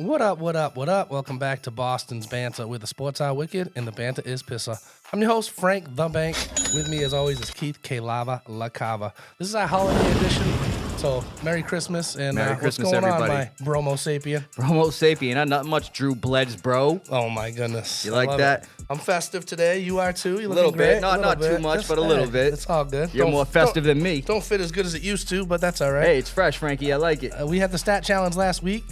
What up, what up, what up? Welcome back to Boston's Banter, where the sports are wicked and the banter is Pissah. I'm your host, Frank the Bank. With me, as always, is Keith LaCava. This is our holiday edition, so Merry Christmas and Merry what's Christmas, going everybody. on, my Bromo Sapien? Bromo Sapien, not much Drew Bleds, bro. Oh my goodness, You like that? I'm festive today. You are too. You're A little looking great. bit, not too much, but a little bit. It's all good. You're more festive than me. Don't fit as good as it used to, but that's all right. Hey, it's fresh, Frankie. I like it. We had the stat challenge last week.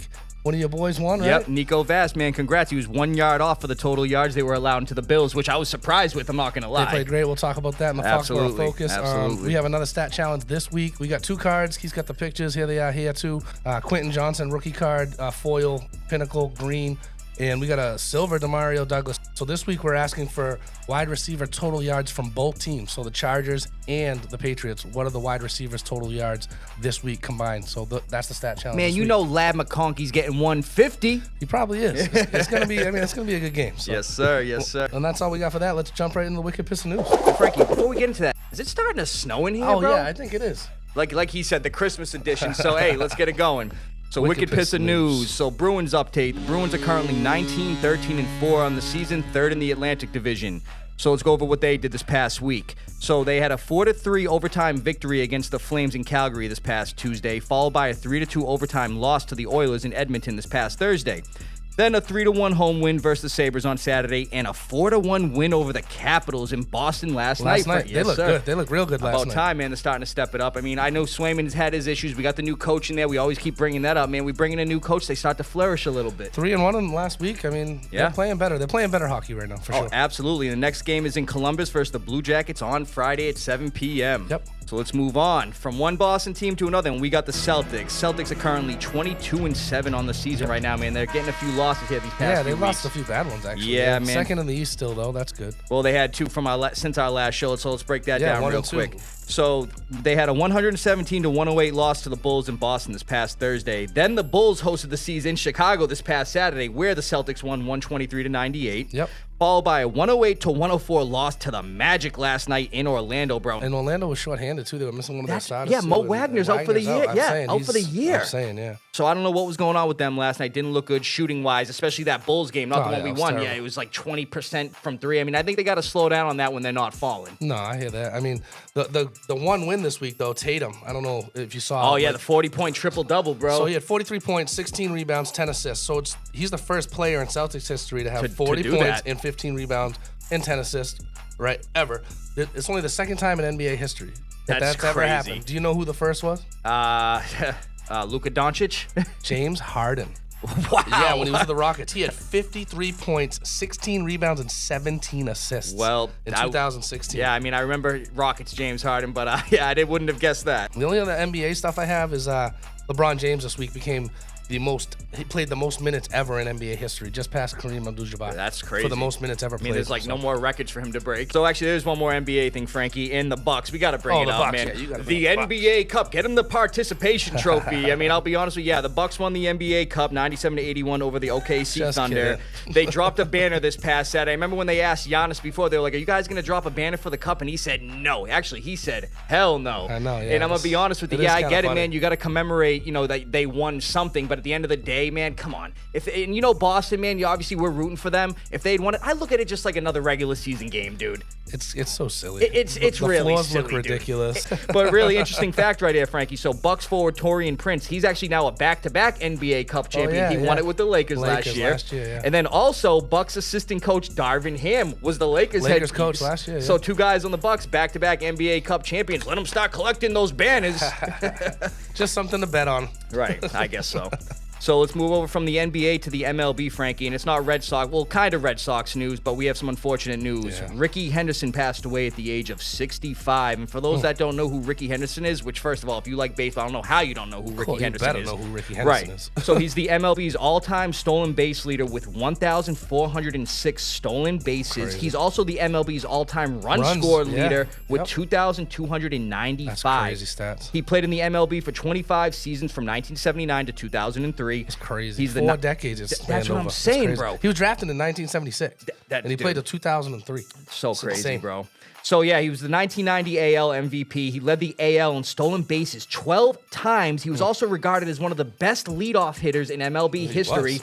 One of your boys won, right? Yep, Nico Vast, man, congrats. He was 1 yard off for the total yards they were allowed into the Bills, which I was surprised with, I'm not going to lie. They played great. We'll talk about that in the Foxboro Focus. Absolutely. We have another stat challenge this week. We got two cards. He's got the pictures. Here they are here, too. Quentin Johnson, rookie card, foil, pinnacle, green. And we got a silver Demario Douglas. So this week we're asking for wide receiver total yards from both teams. So the Chargers and the Patriots. What are the wide receivers total yards this week combined? So that's the stat challenge. Man, you know Lad McConkey's getting 150. He probably is. It's gonna be. I mean, it's gonna be a good game. So. Yes, sir. Yes, sir. And that's all we got for that. Let's jump right into the Wicked Pissah News. Frankie, before we get into that, is it starting to snow in here, Oh bro? yeah, I think it is. Like he said, the Christmas edition. So, hey, let's get it going. So, Wicked Pissah News. So, Bruins update. The Bruins are currently 19, 13, and 4 on the season, third in the Atlantic Division. So, let's go over what they did this past week. So, they had a 4-3 overtime victory against the Flames in Calgary this past Tuesday, followed by a 3-2 overtime loss to the Oilers in Edmonton this past Thursday. Then a 3-1 home win versus the Sabres on Saturday, and a 4-1 win over the Capitals in Boston last night. They look good. They look real good last night. About time, man. They're starting to step it up. I mean, I know Swayman's had his issues. We got the new coach in there. We always keep bringing that up, man. We bring in a new coach, they start to flourish a little bit. 3-1 in the last week. I mean, They're playing better. They're playing better hockey right now, for sure. Oh, absolutely. The next game is in Columbus versus the Blue Jackets on Friday at 7 p.m. Yep. So let's move on from one Boston team to another, and we got the Celtics. Celtics are currently 22-7 on the season right now, man. They're getting a few losses here these past few they lost weeks. a few bad ones, actually. Yeah, They're man. Second in the East still, though. That's good. Well, they had two from since our last show, so let's break that down 1 real and 2. quick. So they had a 117-108 loss to the Bulls in Boston this past Thursday. Then the Bulls hosted the Seas in Chicago this past Saturday, where the Celtics won 123-98. Yep. Followed by a 108-104 loss to the Magic last night in Orlando, bro. And Orlando was shorthanded, too. They were missing one of their starters. Yeah, Mo Wagner's out for the year. Out for the year. I'm saying, yeah. So I don't know what was going on with them last night. Didn't look good shooting-wise, especially that Bulls game, not the one we won. Terrible. Yeah, it was like 20% from three. I mean, I think they got to slow down on that when they're not falling. No, I hear that. I mean, the one win this week, though, Tatum, I don't know if you saw. Oh, yeah, the 40-point triple-double, bro. So he had 43 points, 16 rebounds, 10 assists. So he's the first player in Celtics history to have 40 do points that. and 15 rebounds and 10 assists, right, ever. It's only the second time in NBA history that's ever crazy. happened. Do you know who the first was? Luka Doncic. James Harden. Wow. Yeah, when he was with the Rockets, he had 53 points, 16 rebounds, and 17 assists. Well, in 2016. Yeah, I mean, I remember Rockets James Harden, but I wouldn't have guessed that. The only other NBA stuff I have is LeBron James this week became he played the most minutes ever in NBA history, just past Kareem Abdul-Jabbar. That's crazy. For the most minutes ever played. I mean, there's no more records for him to break. So actually, there's one more NBA thing, Frankie, in the Bucks. We got to bring it up, Bucks, man. yeah, you gotta the bring NBA Cup, get him the participation trophy. I mean, I'll be honest with you, the Bucks won the NBA Cup 97-81 over the OKC Just Thunder. kidding. They dropped a banner this past Saturday. I remember when they asked Giannis before, they were like, "Are you guys going to drop a banner for the Cup?" And he said, "No." Actually, he said, "Hell no." I know, yeah. And I'm going to be honest with you, I get it, man. You got to commemorate, that they won something, but at the end of the day, man, come on. And Boston, man, obviously we're rooting for them. If they'd won it, I look at it just like another regular season game, dude. It's so silly. It's the really floors silly, look ridiculous. But really interesting fact right here, Frankie. So Bucks forward Taurean Prince, he's actually now a back-to-back NBA Cup champion. He won it with the Lakers last year. Yeah. And then also Bucks assistant coach Darvin Ham was the Lakers head coach last year. Yeah. So two guys on the Bucks, back-to-back NBA Cup champions. Let them start collecting those banners. Just something to bet on. Right, I guess so. So let's move over from the NBA to the MLB, Frankie, and it's not Red Sox, well, kind of Red Sox news, but we have some unfortunate news. Yeah. Ricky Henderson passed away at the age of 65, and for those that don't know who Ricky Henderson is, which first of all, if you like baseball, I don't know how you don't know who Ricky Henderson is. You better know who Ricky Henderson is. So he's the MLB's all-time stolen base leader with 1,406 stolen bases. Crazy. He's also the MLB's all-time run score leader with 2,295. That's crazy stats. He played in the MLB for 25 seasons from 1979 to 2003. history. It's crazy. He's 4 decades. That's what I'm saying, bro. He was drafted in 1976, and he played till 2003. So It's crazy, insane. bro. So, yeah, he was the 1990 AL MVP. He led the AL in stolen bases 12 times. He was also regarded as one of the best leadoff hitters in MLB history.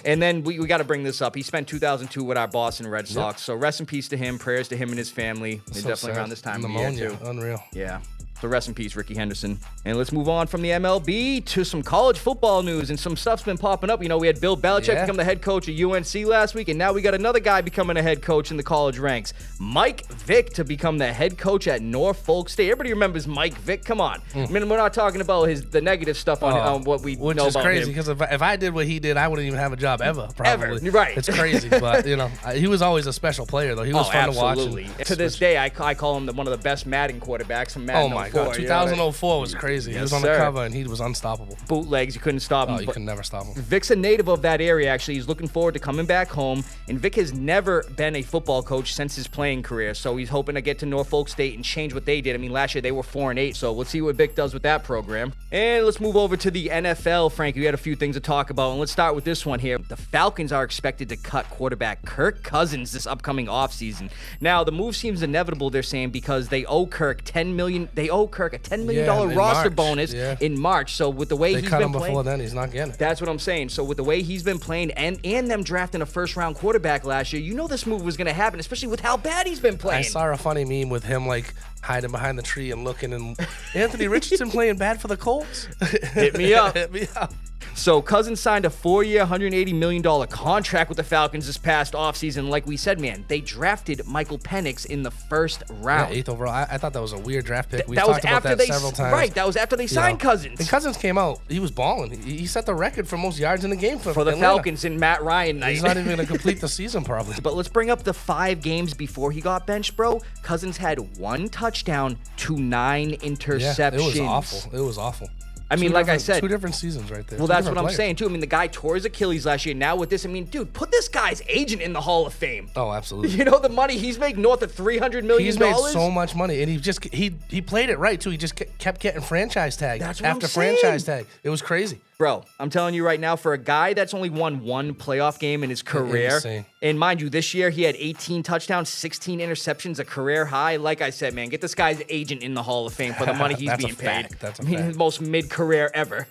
And then we got to bring this up. He spent 2002 with our Boston Red Sox. So rest in peace to him. Prayers to him and his family. They're definitely around this time of year, too. Unreal. Yeah. So rest in peace, Ricky Henderson. And let's move on from the MLB to some college football news, and some stuff's been popping up. You know, we had Bill Belichick become the head coach of UNC last week, and now we got another guy becoming a head coach in the college ranks. Mike Vick to become the head coach at Norfolk State. Everybody remembers Mike Vick. Come on. I mean, we're not talking about the negative stuff on what we know about him. Which is crazy, because if I did what he did, I wouldn't even have a job ever, probably. Right. It's crazy, but, you know, he was always a special player, though. He was fun to watch. To this day, I call him one of the best Madden quarterbacks from Madden 04. Oh, my God. 2004 was crazy. He was on the cover, and he was unstoppable. Bootlegs, you couldn't stop him. Oh, you could never stop him. Vick's a native of that area, actually. He's looking forward to coming back home, and Vick has never been a football coach since his playing career, so he's hoping to get to Norfolk State and change what they did. I mean, last year they were 4-8, so let's see what Vick does with that program. And let's move over to the NFL, Frankie. We had a few things to talk about, and let's start with this one here. The Falcons are expected to cut quarterback Kirk Cousins this upcoming offseason. Now, the move seems inevitable, they're saying, because they owe Kirk $10 million. They owe Kirk a $10 million roster bonus in March. So with the way he's been playing, before then, he's not getting it. That's what I'm saying. So with the way he's been playing, and them drafting a first-round quarterback last year, you know this move was going to happen, especially with how bad he's been playing. I saw a funny meme with him like hiding behind the tree and looking, and Anthony Richardson playing bad for the Colts. Hit me up. Hit me up. So Cousins signed a 4-year, $180 million contract with the Falcons this past offseason. Like we said, man, they drafted Michael Penix in the first round. Yeah, 8th overall. I thought that was a weird draft pick. We that talked was about after that several times. Right, that was after they signed Cousins. And Cousins came out. He was balling. He set the record for most yards in the game for the Atlanta. Falcons in Matt Ryan night. He's not even going to complete the season, probably. But let's bring up the 5 games before he got benched, bro. Cousins had 1 touchdown to 9 interceptions. Yeah, it was awful. It was awful. I mean, like I said, 2 different seasons right there. Well, that's what I'm saying, too. I mean, the guy tore his Achilles last year. Now with this, I mean, dude, put this guy's agent in the Hall of Fame. Oh, absolutely. You know, the money he's making north of $300 million. He's made so much money, and he played it right, too. He just kept getting franchise tagged after franchise tag. It was crazy. Bro, I'm telling you right now, for a guy that's only won 1 playoff game in his career, and mind you, this year he had 18 touchdowns, 16 interceptions, a career high. Like I said, man, get this guy's agent in the Hall of Fame for the money he's being paid. That's a fact. His most mid-career ever.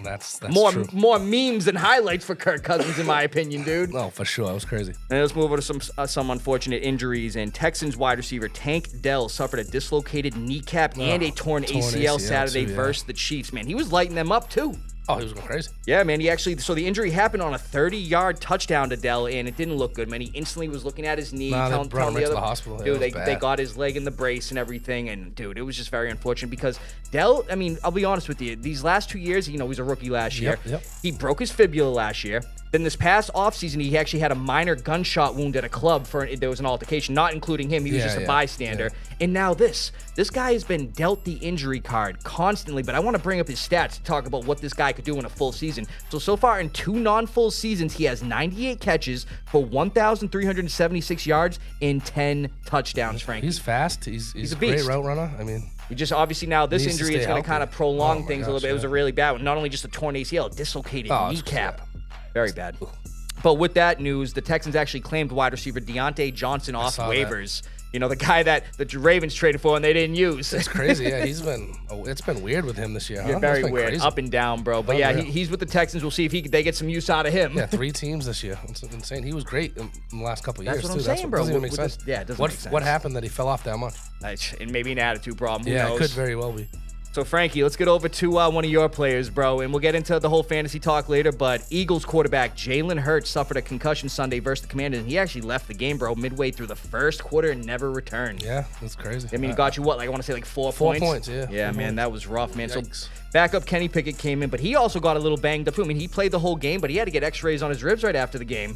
That's true. More memes than highlights for Kirk Cousins, in my opinion, dude. No, for sure. That was crazy. And let's move over to some unfortunate injuries. And Texans wide receiver Tank Dell suffered a dislocated kneecap and a torn ACL Saturday versus the Chiefs. Man, he was lighting them up, too. Oh, he was going crazy. Yeah, man. So the injury happened on a 30-yard touchdown to Dell, and it didn't look good, man. He instantly was looking at his knee, telling the other to the hospital. Dude, they got his leg in the brace and everything, and dude, it was just very unfortunate because Dell, I mean, I'll be honest with you, these last 2 years, you know, he was a rookie last year. He broke his fibula last year. Then this past offseason, he actually had a minor gunshot wound at a club there was an altercation, not including him. He was just a bystander. And now this guy has been dealt the injury card constantly, but I want to bring up his stats to talk about what this guy could do in a full season. So far in 2 non-full seasons, he has 98 catches for 1,376 yards and 10 touchdowns, Frankie. He's fast. He's a beast. Great route runner. I mean, he just obviously now this injury is going to kind of prolong things a little bit. It was a really bad one. Not only just a torn ACL, dislocated kneecap. Very bad. But with that news, the Texans actually claimed wide receiver Deontay Johnson off waivers. You know, the guy that the Ravens traded for and they didn't use. It's crazy. Yeah, it's been weird with him this year. Yeah, very weird. Crazy. Up and down, bro. But yeah, he's with the Texans. We'll see if they get some use out of him. Yeah, 3 teams this year. It's insane. He was great in the last couple of years, too. That's what I'm saying, bro. Doesn't even make sense. It doesn't make sense. What happened that he fell off that much? And maybe an attitude problem. Who knows? It could very well be. So, Frankie, let's get over to one of your players, bro, and we'll get into the whole fantasy talk later, but Eagles quarterback Jalen Hurts suffered a concussion Sunday versus the Commanders, and he actually left the game, bro, midway through the first quarter and never returned. Yeah, that's crazy. I mean, he got you, I want to say 4 points? 4 points, yeah. Yeah, man, that was rough, man. Yikes. So, backup Kenny Pickett came in, but he also got a little banged up, too. I mean, he played the whole game, but he had to get x-rays on his ribs right after the game.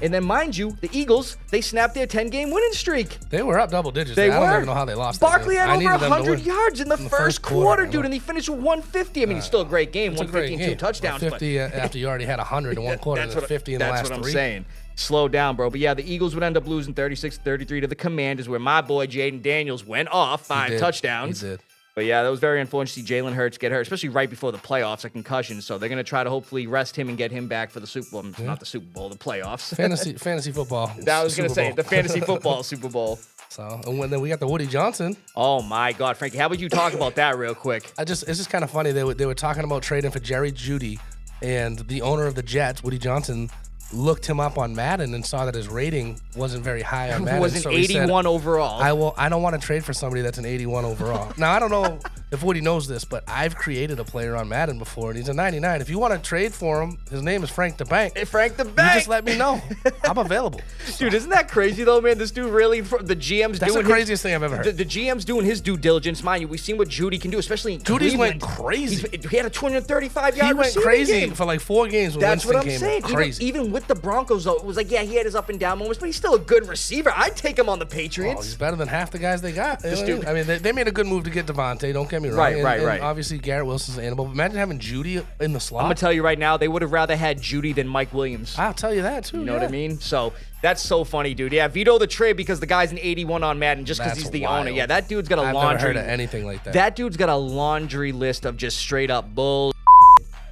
And then, mind you, the Eagles, they snapped their 10-game winning streak. They were up double digits. I don't even know how they lost. Barkley had over 100 yards in the first quarter, dude, and he finished with 150. I mean, it's still a great game, 150 and 2 touchdowns. 50 after you already had 100 in one quarter and 50 in the last 3. That's what I'm saying. Slow down, bro. But yeah, the Eagles would end up losing 36-33 to the Commanders, where my boy Jaden Daniels went off 5 touchdowns. He did. But yeah, that was very unfortunate to see Jalen Hurts get hurt, especially right before the playoffs, a concussion. So they're going to try to hopefully rest him and get him back for the Super Bowl. Not the Super Bowl, the playoffs. Fantasy football. I was going to say the fantasy football Super Bowl. So, and then we got the Woody Johnson. Oh my God, Frankie, how about you talk about that real quick? It's just kind of funny. They were talking about trading for Jerry Jeudy, and the owner of the Jets, Woody Johnson, looked him up on Madden and saw that his rating wasn't very high on Madden. It was an 81 overall. I don't want to trade for somebody that's an 81 overall. Now, I don't know if Woody knows this, but I've created a player on Madden before, and he's a 99. If you want to trade for him, his name is Frank the Bank. Hey, Frank the Bank. You just let me know. I'm available. Dude, isn't that crazy, though, man? This dude really, the GM's That's doing the craziest thing I've ever heard. The GM's doing his due diligence. Mind you, we've seen what Jeudy can do, especially in Judy's Cleveland. went crazy. He had a 235-yard He went crazy game. for like 4 games when That's Winston what I'm came saying. in. Crazy. Even with the Broncos, though, it was like, yeah, he had his up and down moments, but he's still a good receiver. I'd take him on the Oh, Patriots. he's better than half the guys they got. dude- I mean, they made a good move to get Devontae, don't get me wrong. Right. Obviously, Garrett Wilson's an animal. But imagine having Jeudy in the slot. I'm going to tell you right now, they would have rather had Jeudy than Mike Williams. I'll tell you that, too. You know what I mean? So that's so funny, dude. Yeah, veto the trade because the guy's an 81 on Madden just because That's he's the wild. owner. Yeah, that dude's got a I've laundry. never heard of anything like that. That dude's got a laundry list of just straight up bull.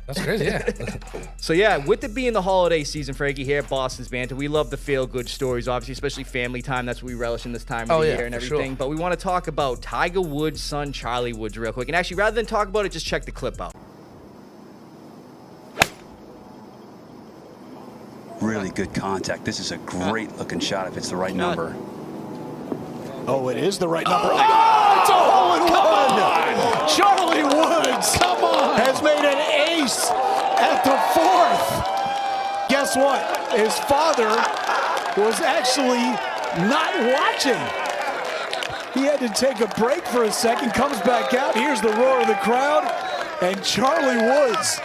That's crazy, yeah. So yeah, with it being the holiday season, Frankie, here at Boston's Banter, we love the feel-good stories, obviously, especially family time. That's what we relish in this time of the year and for everything. sure. But we want to talk about Tiger Woods' son, Charlie Woods, real quick. And actually, rather than talk about it, just check the clip out. Really good contact. This is a great looking shot if it's the right number. Oh, it is the right number. Oh, it's a hole-in-one! Charlie Woods, come on, has made an ace at the 4th. Guess what? His father was actually not watching. He had to take a break for a second, comes back out. Here's the roar of the crowd, and Charlie Woods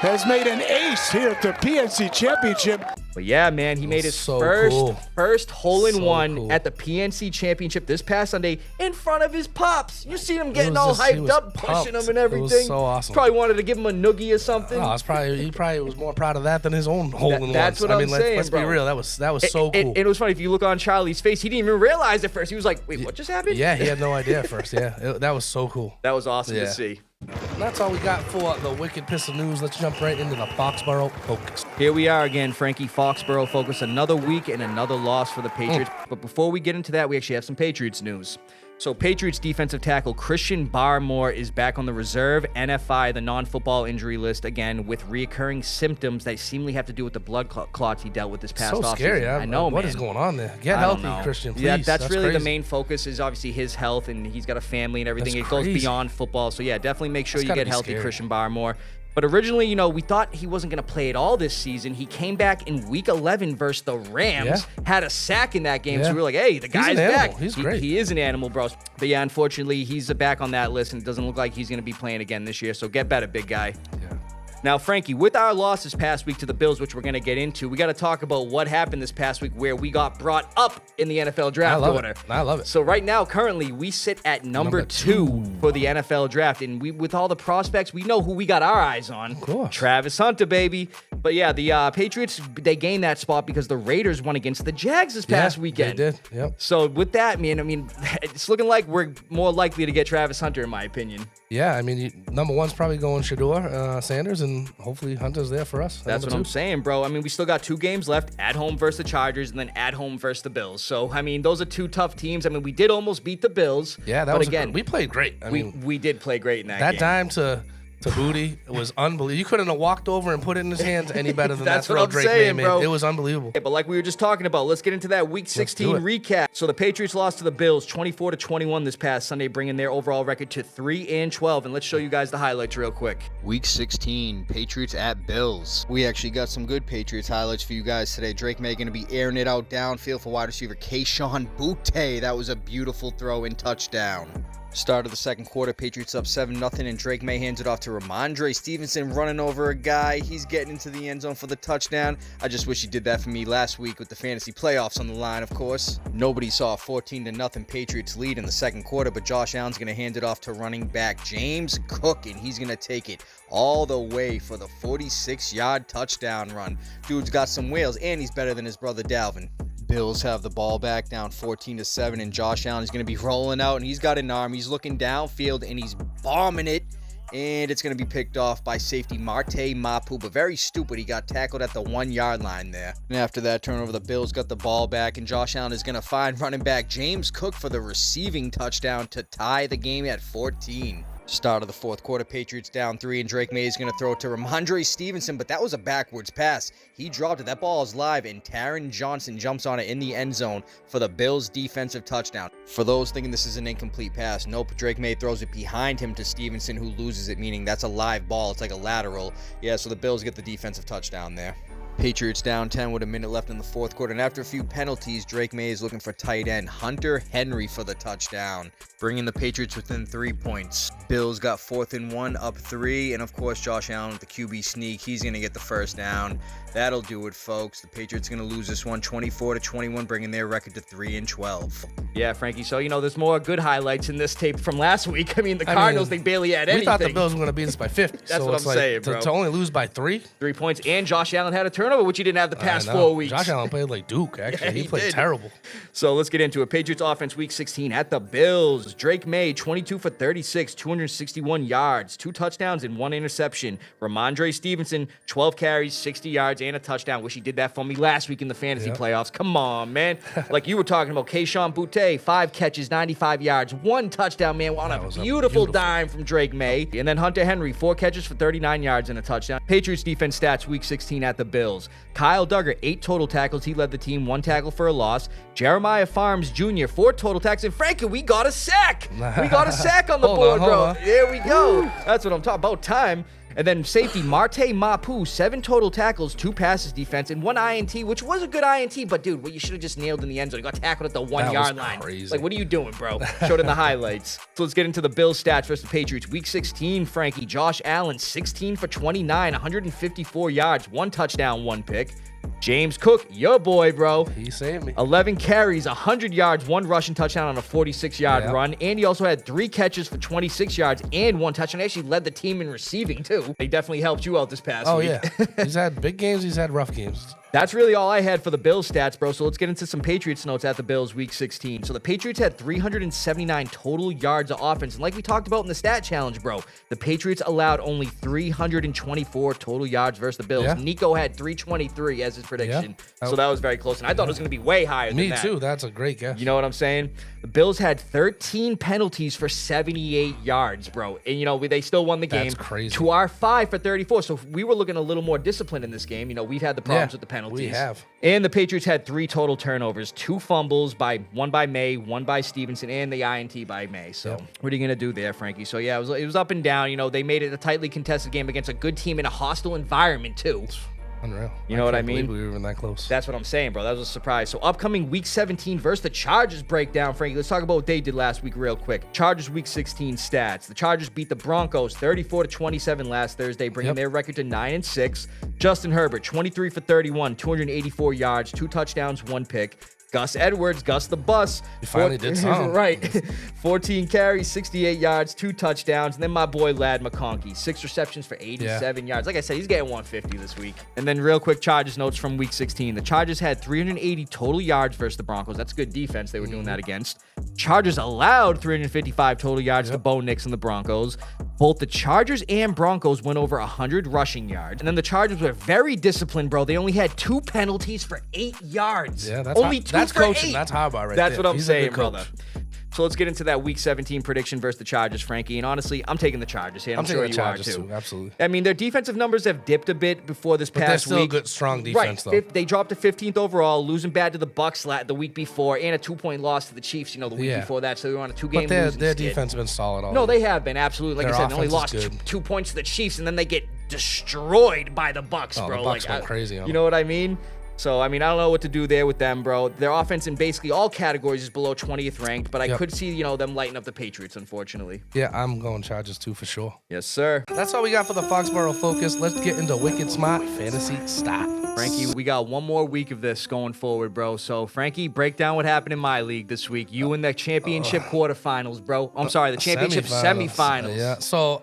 has made an ace here at the PNC Championship. But yeah, man, he made his so first cool. hole-in-one So cool. at the PNC Championship this past Sunday in front of his pops. You see him getting was all just- he hyped was up, pushing pumped. him and everything. It was so awesome. Probably wanted to give him a noogie or something. Oh, he probably was more proud of that than his own hole-in-ones. That's what I'm saying, let's bro. be real. That was so cool. It was funny. If you look on Charlie's face, he didn't even realize at first. He was like, wait, what just happened? Yeah, he had no idea at first. Yeah, that was so cool. That was awesome to Yeah. see. And that's all we got for the Wicked Pissah News. Let's jump right into the Foxboro Focus. Here we are again, Frankie. Foxboro Focus. Another week and another loss for the Patriots. But before we get into that, we actually have some Patriots news. So Patriots defensive tackle Christian Barmore is back on the reserve NFI, the non-football injury list, again with reoccurring symptoms that seemingly have to do with the blood clots he dealt with this past So offseason. scary. I know, What man. is going on there? Get I don't healthy, know. Christian, please. Yeah, that's really the crazy. main focus is obviously his health, and he's got a family and everything. That's It goes crazy. beyond football. So yeah, definitely make sure That's you gotta get be healthy, scary. Christian Barmore. But originally, we thought he wasn't going to play at all this season. He came back in Week 11 versus the Rams, had a sack in that game. So Yeah. we were like, hey, the He's guy's an animal. back. He's great. He is an animal, bro. But yeah, unfortunately, he's back on that list, and it doesn't look like he's going to be playing again this year. So get better, big guy. Yeah. Now, Frankie, with our loss this past week to the Bills, which we're going to get into, we got to talk about what happened this past week where we got brought up in the NFL draft order. I love it. So right now, currently, we sit at number two for the NFL draft. And with all the prospects, we know who we got our eyes on. Of course. Travis Hunter, baby. But yeah, the Patriots, they gained that spot because the Raiders won against the Jags this past weekend. They did, yep. So with that, man, it's looking like we're more likely to get Travis Hunter, in my opinion. Yeah, I mean, number one's probably going Shador Sanders, and hopefully Hunter's there for us. That's what I'm saying, bro. I mean, we still got 2 games left, at home versus the Chargers and then at home versus the Bills. So, I mean, those are 2 tough teams. I mean, we did almost beat the Bills. Yeah, but again, we played great. I mean, we did play great in that that game. dime to Booty was unbelievable. You couldn't have walked over and put it in his hands any better than That's that what throw I'm Drake saying, made. bro. It was unbelievable. Yeah, but like we were just talking about, let's get into that Week 16 recap. So the Patriots lost to the Bills 24-21 this past Sunday, bringing their overall record to 3-12. And let's show you guys the highlights real quick. Week 16, Patriots at Bills. We actually got some good Patriots highlights for you guys today. Drake May going to be airing it out downfield for wide receiver Kayshon Boutte. That was a beautiful throw and touchdown. Start of the second quarter, Patriots up 7-0, and Drake May hands it off to Ramondre Stevenson running over a guy. He's getting into the end zone for the touchdown. I just wish he did that for me last week with the fantasy playoffs on the line, of course. Nobody saw a 14-0 Patriots lead in the second quarter, but Josh Allen's going to hand it off to running back James Cook, and he's going to take it all the way for the 46-yard touchdown run. Dude's got some wheels, and he's better than his brother Dalvin. Bills have the ball back down 14-7, and Josh Allen is going to be rolling out, and he's got an arm. He's looking downfield, and he's bombing it. And it's going to be picked off by safety Marte Mapu, but very stupid. He got tackled at the 1-yard line there. And after that turnover, the Bills got the ball back, and Josh Allen is going to find running back James Cook for the receiving touchdown to tie the game at 14. Start of the fourth quarter, Patriots down 3, and Drake May is going to throw it to Ramondre Stevenson, but that was a backwards pass. He dropped it. That ball is live, and Taron Johnson jumps on it in the end zone for the Bills' defensive touchdown. For those thinking this is an incomplete pass, nope, Drake May throws it behind him to Stevenson, who loses it, meaning that's a live ball. It's like a lateral. Yeah, so the Bills get the defensive touchdown there. Patriots down 10 with a minute left in the fourth quarter, and after a few penalties, Drake May is looking for tight end Hunter Henry for the touchdown, bringing the Patriots within 3 points. Bills got 4th and 1, up 3, and of course Josh Allen with the QB sneak, he's going to get the first down. That'll do it, folks. The Patriots going to lose this one 24-21, bringing their record to 3-12. Yeah, Frankie. So, there's more good highlights in this tape from last week. I mean, the Cardinals, they barely had anything. We thought the Bills were going to beat us by 50. That's what I'm saying, bro. To only lose by 3? 3 points, and Josh Allen had a turnover, which he didn't have the past 4 weeks. Josh Allen played like Duke, actually. Yeah, he played did. terrible. So let's get into it. Patriots offense week 16 at the Bills. Drake May, 22 for 36, 261 yards, 2 touchdowns, and 1 interception. Ramondre Stevenson, 12 carries, 60 yards, and a touchdown. Wish he did that for me last week in the fantasy playoffs. Come on, man. Like you were talking about, Keyshawn Boutte, 5 catches, 95 yards, 1 touchdown, man, on a beautiful dime from Drake May. And then Hunter Henry, 4 catches for 39 yards and a touchdown. Patriots defense stats week 16 at the Bills. Kyle Duggar, 8 total tackles. He led the team, 1 tackle for a loss. Jeremiah Farms Jr., 4 total tackles. And Frankie, we got a sack. We got a sack on the board, bro. There we go. That's what I'm talking about. Time. And then safety Marte Mapu, 7 total tackles, 2 passes defense, and 1 INT, which was a good INT, but dude, what you should have just nailed in the end zone. You got tackled at the 1-yard line. Crazy. Like, what are you doing, bro? Showed in the highlights. So let's get into the Bills stats versus the Patriots. Week 16, Frankie, Josh Allen, 16 for 29, 154 yards, 1 touchdown, 1 pick. James Cook, your boy, bro. He saved me. 11 carries, 100 yards, 1 rushing touchdown on a 46-yard run. And he also had 3 catches for 26 yards and 1 touchdown. He actually led the team in receiving, too. He definitely helped you out this past week. Oh, yeah. He's had big games. He's had rough games. That's really all I had for the Bills stats, bro. So let's get into some Patriots notes at the Bills week 16. So the Patriots had 379 total yards of offense. And like we talked about in the stat challenge, bro, the Patriots allowed only 324 total yards versus the Bills. Yeah. Nico had 323 as his prediction. Yeah. So that was very close. And I thought it was going to be way higher than that. Me too. That's a great guess. You know what I'm saying? The Bills had 13 penalties for 78 yards, bro. And, they still won the game. That's crazy. To our 5 for 34. So we were looking a little more disciplined in this game. We've had the problems with the penalties. We have. And the Patriots had 3 total turnovers, 2 fumbles, one by May, 1 by Stevenson, and the INT by May. So what are you going to do there, Frankie? So, yeah, it was up and down. They made it a tightly contested game against a good team in a hostile environment, too. Unreal. You know what I mean? We were even that close. That's what I'm saying, bro. That was a surprise. So upcoming week 17 versus the Chargers breakdown, Frankie. Let's talk about what they did last week real quick. Chargers week 16 stats. The Chargers beat the Broncos 34-27 last Thursday, bringing their record to 9-6. Justin Herbert, 23 for 31, 284 yards, 2 touchdowns, 1 pick. Gus Edwards, Gus the Bus. He finally did something. Right. 14 carries, 68 yards, 2 touchdowns. And then my boy Lad McConkey, 6 receptions for 87 yards. Like I said, he's getting 150 this week. And then real quick Chargers notes from week 16. The Chargers had 380 total yards versus the Broncos. That's good defense they were doing that against. Chargers allowed 355 total yards to Bo Nix and the Broncos. Both the Chargers and Broncos went over 100 rushing yards. And then the Chargers were very disciplined, bro. They only had 2 penalties for 8 yards. Yeah, that's only 2 that's for coaching. 8. That's Harbaugh right That's there. what I'm He's saying, brother. So let's get into that Week 17 prediction versus the Chargers, Frankie. And honestly, I'm taking the Chargers here. I'm sure you are too. Absolutely. I mean, their defensive numbers have dipped a bit before this But past they're still week. good, strong defense, though. They dropped to 15th overall, losing bad to the Bucks the week before, and a 2-point loss to the Chiefs. The week before that. So they were on a 2-game But losing their skid. defense has been solid all No, year. they have been absolutely. Like Their I said, they only offense lost is good. 2 points to the Chiefs, and then they get destroyed by the Bucks, Oh, bro. the Bucks went crazy on You them. know what I mean? So, I mean, I don't know what to do there with them, bro. Their offense in basically all categories is below 20th ranked, but I could see, them lighting up the Patriots, unfortunately. Yeah, I'm going Chargers too for sure. Yes, sir. That's all we got for the Foxboro Focus. Let's get into Wicked Smaht Fantasy Stop. Frankie, we got one more week of this going forward, bro. So, Frankie, break down what happened in my league this week. You in the championship quarterfinals, bro. I'm sorry, the championship semifinals. Yeah, so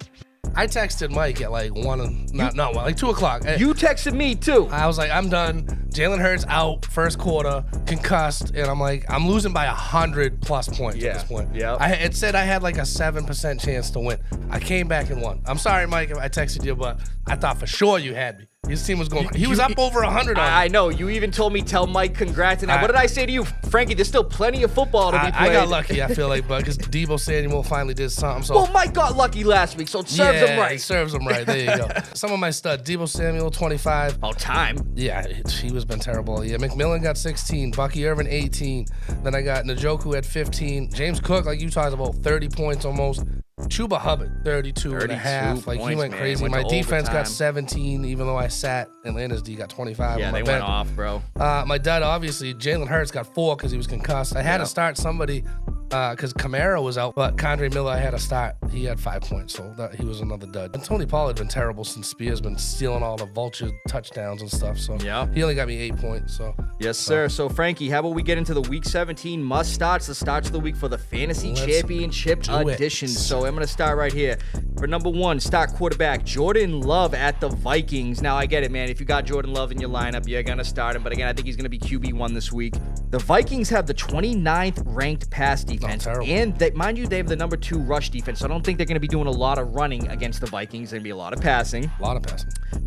I texted Mike at like 2 o'clock. You texted me too. I was like, I'm done. Jalen Hurts out first quarter, concussed, and I'm like, I'm losing by 100+ points at this point. Yeah. It said I had like a 7% chance to win. I came back and won. I'm sorry, Mike, if I texted you, but I thought for sure you had me. His team was going. He was up over 100 on me. I know. You even told me tell Mike congrats. And what did I say to you, Frankie? There's still plenty of football to be played. I got lucky. I feel like, but because Deebo Samuel finally did something. So well, Mike got lucky last week, so it serves him right. It serves him right. There you go. Some of my studs. Deebo Samuel 25. About time. Yeah, he was been terrible. Yeah, McMillan got 16. Bucky Irvin 18. Then I got Njoku at 15. James Cook, like you talked about, 30 points almost. Chuba Hubbard, 32 and a half. Like, he went crazy. Went my defense overtime. got 17, even though I sat. Atlanta's D got 25. Yeah, on my they bench. went off, bro. My dad, obviously, Jalen Hurts got 4 because he was concussed. I had to start somebody because Kamara was out, but Condre Miller I had to start. He had 5 points, so he was another dud. And Tony Pollard been terrible since Spears been stealing all the vulture touchdowns and stuff. So he only got me 8 points. So yes, sir. So Frankie, how about we get into the Week 17 must-starts, the starts of the week for the Fantasy Championship edition. So I'm going to start right here. For number 1, start quarterback Jordan Love at the Vikings. Now, I get it, man. If you got Jordan Love in your lineup, you're going to start him. But again, I think he's going to be QB1 this week. The Vikings have the 29th ranked pass defense. And mind you, they have the number 2 rush defense. So I don't think they're going to be doing a lot of running against the Vikings. There's going to be a lot of passing.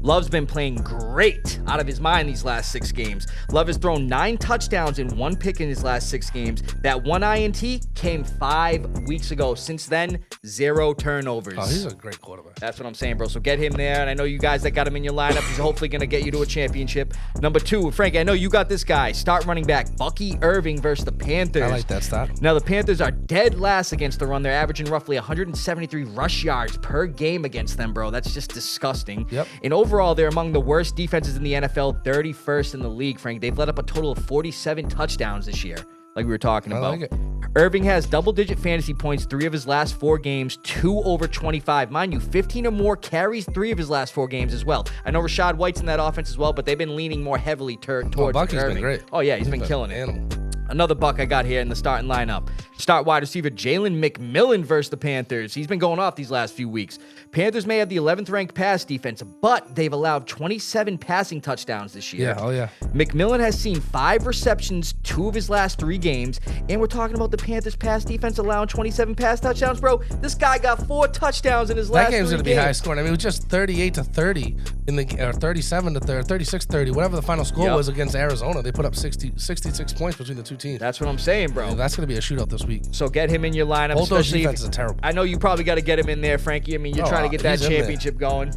Love's been playing great out of his mind these last 6 games. Love has thrown 9 touchdowns and 1 pick in his last 6 games. That 1 INT came 5 weeks ago. Since then, 0 turnovers. Oh, he's a great quarterback. That's what I'm saying, bro. So get him there. And I know you guys that got him in your lineup, he's hopefully going to get you to a championship. Number 2, Frankie, I know you got this guy. Start running back Bucky Irving versus the Panthers. I like that start. Now, the Panthers are dead last against the run. They're averaging roughly 173 rush yards per game against them, bro. That's just disgusting. Yep. And overall, they're among the worst defenses in the NFL, 31st in the league, Frank. They've let up a total of 47 touchdowns this year, like we were talking about. I like it. Irving has double-digit fantasy points 3 of his last 4 games, 2 over 25. Mind you, 15 or more carries 3 of his last 4 games as well. I know Rashad White's in that offense as well, but they've been leaning more heavily towards Bucky's Irving. Been great. Oh, yeah, he's been killing it. Animal. Another buck I got here in the starting lineup. Start wide receiver Jalen McMillan versus the Panthers. He's been going off these last few weeks. Panthers may have the 11th ranked pass defense, but they've allowed 27 passing touchdowns this year. McMillan has seen 5 receptions 2 of his last 3 games, and we're talking about the Panthers pass defense allowing 27 pass touchdowns, bro. This guy got 4 touchdowns in his last 3 games. That game's going to be high scoring. I mean, it was just 38-30 in the or 37-30, 36-30, whatever the final score was against Arizona. They put up 66 points between the 2 teams. That's what I'm saying, bro. Yeah, that's going to be a shootout this week. So get him in your lineup. Both those defenses are terrible. I know you probably got to get him in there, Frankie. I mean, you're trying to get that championship going.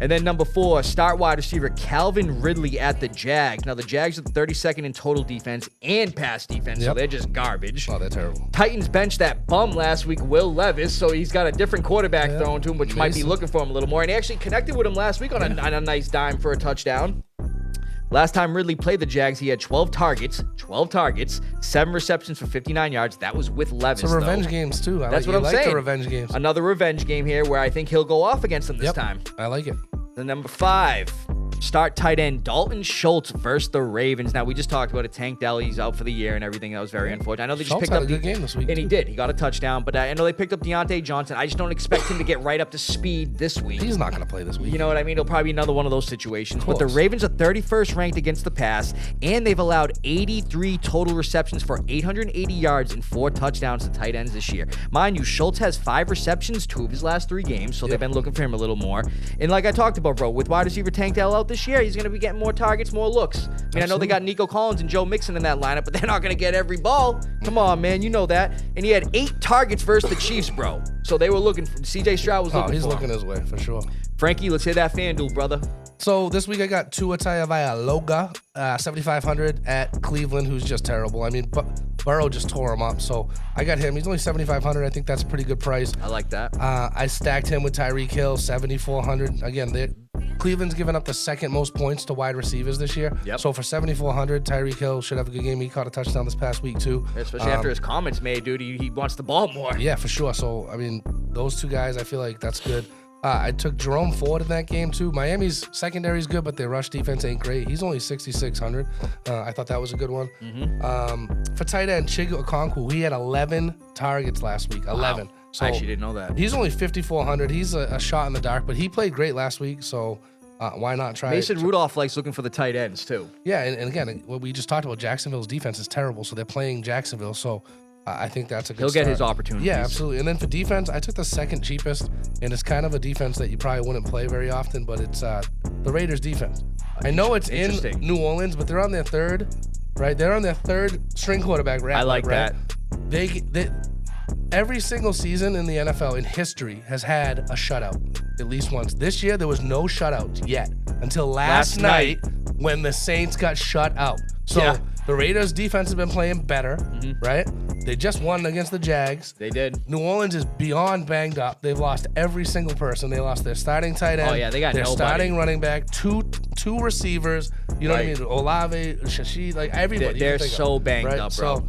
And then number 4, start wide receiver Calvin Ridley at the Jags. Now, the Jags are the 32nd in total defense and pass defense, so they're just garbage. Oh, they're terrible. Titans benched that bum last week, Will Levis, so he's got a different quarterback thrown to him, which might be looking for him a little more. And he actually connected with him last week on a nice dime for a touchdown. Last time Ridley played the Jags, he had 12 targets, 7 receptions for 59 yards. That was with Levis, So revenge games, too. That's what I'm saying. The revenge games. Another revenge game here where I think he'll go off against them this time. I like it. The number 5, start tight end Dalton Schultz versus the Ravens. Now, we just talked about it. Tank Dell, he's out for the year and everything. That was very unfortunate. I know they just picked up a good game this week. And he did. He got a touchdown. But I know they picked up Deontay Johnson. I just don't expect him to get right up to speed this week. He's not going to play this week. You know what I mean? It'll probably be another one of those situations. But the Ravens are 31st ranked against the pass, and they've allowed 83 total receptions for 880 yards and 4 touchdowns to tight ends this year. Mind you, Schultz has 5 receptions 2 of his last 3 games, so they've been looking for him a little more. And like I talked about, bro, with wide receiver Tank Dell out this year, he's going to be getting more targets, more looks. I mean, I know they got Nico Collins and Joe Mixon in that lineup, but they're not going to get every ball. Come on, man. You know that. And he had 8 targets versus the Chiefs, bro. So they were looking for CJ Stroud was looking for him. He's looking his way, for sure. Frankie, let's hit that FanDuel, brother. So this week I got Tua Tagovailoa, 7,500 at Cleveland, who's just terrible. I mean, Burrow just tore him up, so I got him. He's only 7,500. I think that's a pretty good price. I like that. I stacked him with Tyreek Hill, 7,400. Again, Cleveland's given up the 2nd most points to wide receivers this year. So for 7,400, Tyreek Hill should have a good game. He caught a touchdown this past week too. Especially after his comments made, dude. He wants the ball more. Yeah, for sure. So, I mean, those 2 guys, I feel like that's good. I took Jerome Ford in that game too. Miami's secondary is good, but their rush defense ain't great. He's only 6,600. I thought that was a good one. For tight end, Chigo Okonkwo, he had 11 targets last week. 11. So I actually didn't know that. he's only 5,400. He's a shot in the dark, but he played great last week, so why not try Mason Rudolph likes looking for the tight ends, too. Yeah, and again, what we just talked about, Jacksonville's defense is terrible, so they're playing Jacksonville, so I think that's a good He'll get his start. opportunities. Yeah, absolutely. And then for defense, I took the second cheapest, and it's kind of a defense that you probably wouldn't play very often, but it's the Raiders defense. I know it's in Interesting. New Orleans, but they're on their third, right? They're on their third string quarterback. I like right? that. They every single season in the NFL in history has had a shutout at least once. This year there was no shutouts yet until last night when the Saints got shut out. So Yeah. the Raiders defense has been playing better, right? They just won against the Jags. They did. New Orleans is beyond banged up. They've lost every single person. They lost their starting tight end. Oh, yeah, they got their nobody. starting running back, two receivers. You know what I mean? Olave, Shashi, like everybody. They're you can think so of, banged right? up, bro. So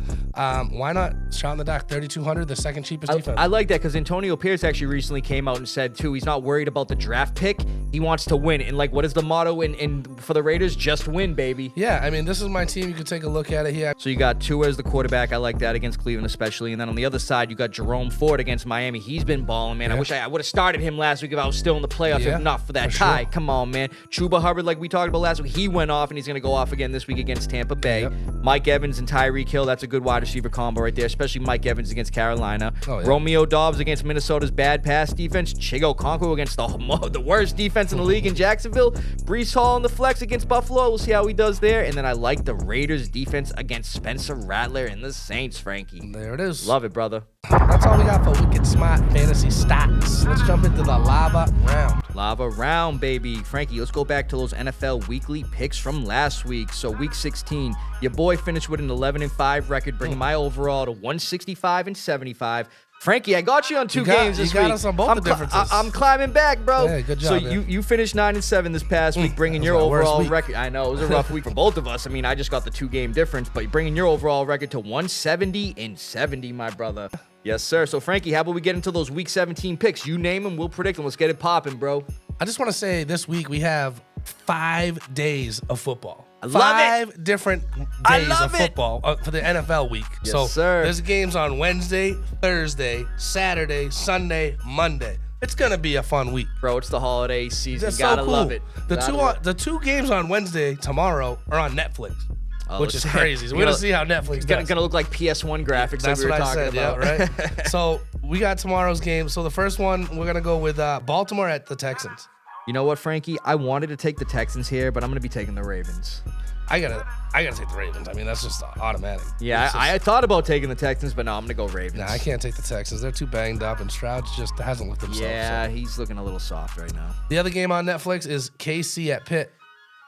why not shot in the dark? 3,200, the second cheapest defense. I like that because Antonio Pierce actually recently came out and said, too, he's not worried about the draft pick. He wants to win. And, like, what is the motto in for the Raiders? Just win, baby. Yeah, I mean, this is my team. You can take a look at it here. So you got Tua as the quarterback. I like that against Cleveland especially. And then on the other side, you got Jerome Ford against Miami. He's been balling, man. I wish I would have started him last week if I was still in the playoffs. Yeah, If not for that for tie. sure. Come on, man. Chuba Hubbard, like we talked about last week, he went off, and he's going to go off again this week against Tampa Bay. Yep. Mike Evans and Tyreek Hill, that's a good wide receiver combo right there, especially Mike Evans against Carolina. Oh, yeah. Romeo Doubs against Minnesota's bad pass defense. Chigo Conco against the worst defense in the league in Jacksonville. Brees Hall in the flex against Buffalo. We'll see how he does there. And then I like the Raiders defense against Spencer Rattler and the Saints, Frankie. There it is. Love it, brother. That's all we got for Wicked Smart Fantasy Stats. Let's jump into the lava round. Lava round, baby. Frankie, let's go back to those NFL weekly picks from last week. So week 16, your boy finished with an 11-5 record, bringing my overall to 165-75. Frankie, I got you on two games this you got week. us on both the differences. I'm climbing back, bro. Yeah, good job, So man. you finished 9-7 this past week, bringing That your was my worst overall week. record. I know it was a rough week for both of us. I mean, I just got the 2-game difference, but you're bringing your overall record to 170-70, my brother. Yes, sir. So Frankie, how about we get into those week 17 picks? You name them, we'll predict them. Let's get it popping, bro. I just want to say this week we have 5 days of football. I love it. 5 different I days love of it. football for the NFL week. Yes, so sir. there's games on Wednesday, Thursday, Saturday, Sunday, Monday. It's gonna be a fun week. Bro, it's the holiday season. That's Gotta so cool. love it. The two games on Wednesday tomorrow are on Netflix, which is crazy. So we're gonna see how Netflix It's does. gonna look like PS1 graphics That's like we were what I talking said, about. yeah, right? So we got tomorrow's game. So the first one, we're gonna go with Baltimore at the Texans. You know what, Frankie? I wanted to take the Texans here, but I'm gonna be taking the Ravens. I gotta take the Ravens. I mean, that's just automatic. Yeah, It's just- I thought about taking the Texans, but no, I'm gonna go Ravens. Nah, I can't take the Texans. They're too banged up, and Stroud just hasn't looked himself. Yeah, So. he's looking a little soft right now. The other game on Netflix is KC at Pitt.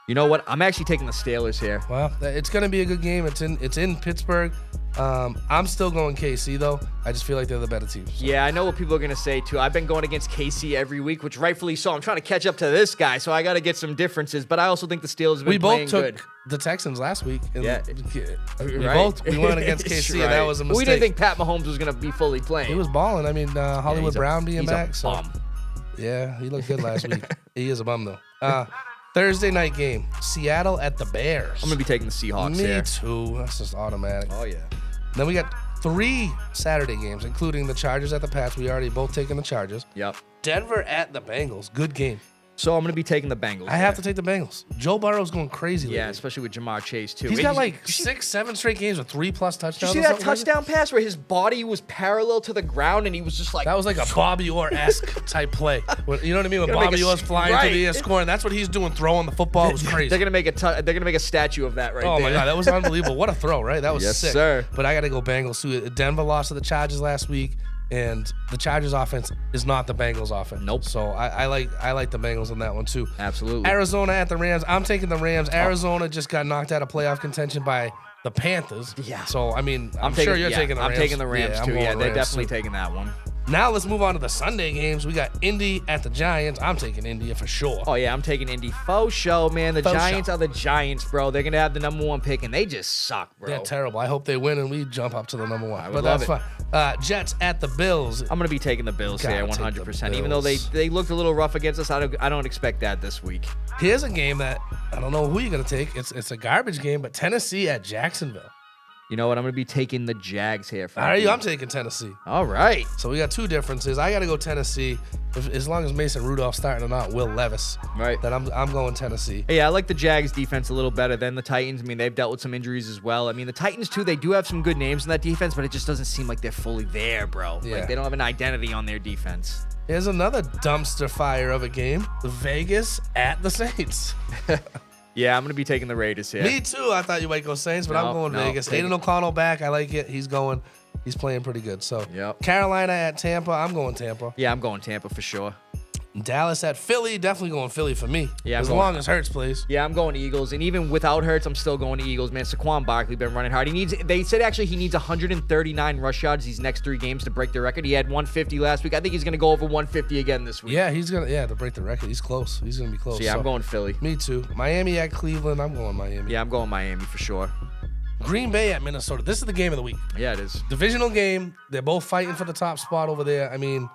You know what? I'm actually taking the Steelers here. Well, it's gonna be a good game. It's in Pittsburgh. I'm still going KC though. I just feel like they're the better team. So. Yeah, I know what people are going to say, too. I've been going against KC every week, which rightfully so. I'm trying to catch up to this guy, so I got to get some differences. But I also think the Steelers have been We playing both took good. the Texans last week. And Yeah. we went against KC, and that was a mistake. We didn't think Pat Mahomes was going to be fully playing. He was balling. I mean, Hollywood he's a- Brown being he's back. a So bum. yeah, he looked good last week. He is a bum though. Thursday night game, Seattle at the Bears. I'm going to be taking the Seahawks Me here. too. That's just automatic. Oh, yeah. Then we got 3 Saturday games, including the Chargers at the Pats. We already both taken the Chargers. Yep. Denver at the Bengals. Good game. So I'm going to be taking the Bengals. I have to take the Bengals. Joe Burrow's going crazy lately. Yeah, especially with Jamar Chase, too. He's And got like 6-7 straight games with 3+ touchdowns. Did you see or that something like touchdown pass where his body was parallel to the ground and he was just like... That was like a Bobby Orr-esque type play. You know what I mean? When Gonna make Bobby a Orr's flying right. through the air scoring, that's what he's doing, throwing the football. It was crazy. They're gonna make a statue of that right Oh there. my God, that was unbelievable. What a throw, right? That was Yes, sick. sir. But I got to go Bengals too. Denver lost to the Chargers last week, and the Chargers offense is not the Bengals offense. Nope. So I like the Bengals on that one too. Absolutely. Arizona at the Rams. I'm taking the Rams. Arizona just got knocked out of playoff contention by the Panthers. Yeah. So I mean, I'm sure you're taking the Rams. I'm taking the Rams I'm too. going Yeah, they're Rams, definitely too. taking that one. Now let's move on to the Sunday games. We got Indy at the Giants. I'm taking Indy for sure. Oh yeah, I'm taking Indy. Faux show, man. The Faux Giants show. are the Giants, bro. They're gonna have the #1 pick, and they just suck, bro. They're terrible. I hope they win and we jump up to the number 1. would But love that's fine. Jets at the Bills. I'm gonna be taking the Bills Gotta here, take the 100%. Even though Bills. they looked a little rough against us, I don't expect that this week. Here's a game that I don't know who you're gonna take. It's a garbage game, but Tennessee at Jacksonville. You know what? I'm going to be taking the Jags here. All right, I'm taking Tennessee. All right. So we got two differences. I got to go Tennessee. As long as Mason Rudolph's starting or not, Will Levis. Right. Then I'm going Tennessee. Yeah, I like the Jags defense a little better than the Titans. I mean, they've dealt with some injuries as well. I mean, the Titans, too, they do have some good names in that defense, but it just doesn't seem like they're fully there, bro. Yeah. Like, they don't have an identity on their defense. Here's another dumpster fire of a game. Vegas at the Saints. Yeah, I'm going to be taking the Raiders here. Me too. I thought you might go Saints, but I'm going Vegas. Aiden O'Connell back. I like it. He's playing pretty good. So Carolina at Tampa. I'm going Tampa. Yeah, I'm going Tampa for sure. Dallas at Philly. Definitely going Philly for me. Yeah, as long as Hurts plays. Yeah, I'm going Eagles. And even without Hurts, I'm still going to Eagles, man. Saquon Barkley been running hard. They said actually he needs 139 rush yards these next 3 games to break the record. He had 150 last week. I think he's going to go over 150 again this week. Yeah, he's going to break the record. He's close. He's going to be close. So yeah, I'm going Philly. Me too. Miami at Cleveland. I'm going Miami. Yeah, I'm going Miami for sure. Green Bay at Minnesota. This is the game of the week. Yeah, it is. Divisional game. They're both fighting for the top spot over there. I mean,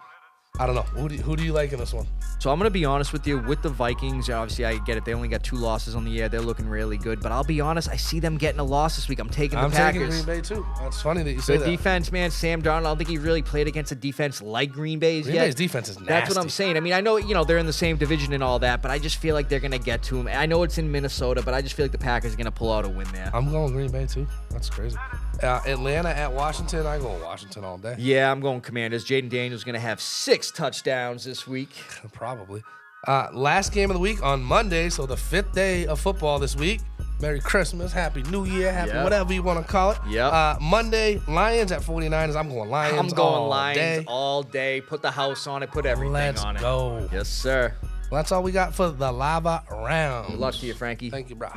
I don't know. Who do you like in this one? So I'm going to be honest with you. With the Vikings, obviously I get it. They only got 2 losses on the year. They're looking really good. But I'll be honest, I see them getting a loss this week. I'm taking the Packers. I'm taking Green Bay too. That's funny that you say that. The defense, man, Sam Darnold, I don't think he really played against a defense like Green Bay's yet. Green Bay's defense is nasty. That's what I'm saying. I mean, I know, they're in the same division and all that, but I just feel like they're going to get to him. I know it's in Minnesota, but I just feel like the Packers are going to pull out a win there. I'm going Green Bay too. That's crazy. Atlanta at Washington. I go Washington all day. Yeah, I'm going Commanders. Jaden Daniels going to have 6 touchdowns this week. Probably. Last game of the week on Monday, so the 5th day of football this week. Merry Christmas, Happy New Year, whatever you want to call it. Yep. Monday, Lions at 49ers. I'm going Lions. I'm going Lions all day. Put the house on it. Put everything on it. Let's go. Yes, sir. Well, that's all we got for the lava round. Good luck to you, Frankie. Thank you, bro.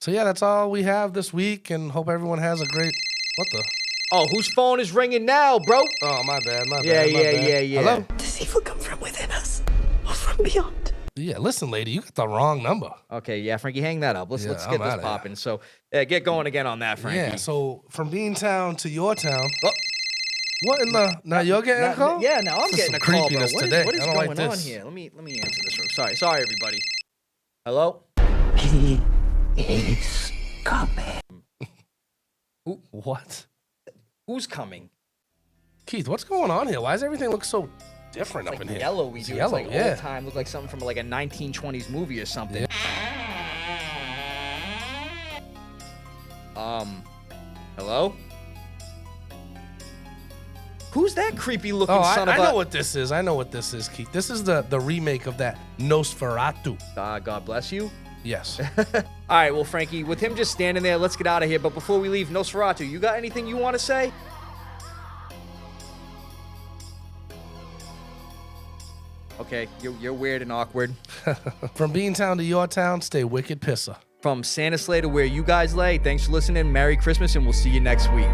So yeah, that's all we have this week, and hope everyone has a great. What the? Oh, whose phone is ringing now, bro? Oh, my bad. Yeah. Hello? Does evil come from within us or from beyond? Yeah, listen, lady, you got the wrong number. Okay, yeah, Frankie, hang that up. Let's get this popping. So, get going again on that, Frankie. Yeah, so from Beantown to your town. Oh. What in the? Now you're getting a call? Yeah, now I'm getting a call, bro. What is going like on here? Let me answer this real. Sorry, everybody. Hello? He is coming. What? Who's coming? Keith, what's going on here? Why does everything look so different up in here? Yellowy, It's dude. yellow, It's like old time. Look like something from like a 1920s movie or something. Hello? Who's that creepy looking son of a... I know what this is. I know what this is, Keith. This is the remake of that Nosferatu. God bless you. Yes. All right, well, Frankie, with him just standing there, let's get out of here. But before we leave, Nosferatu, you got anything you want to say? Okay, you're weird and awkward. From Beantown to your town, stay wicked Pissah. From Santa Slay to where you guys lay, thanks for listening. Merry Christmas, and we'll see you next week.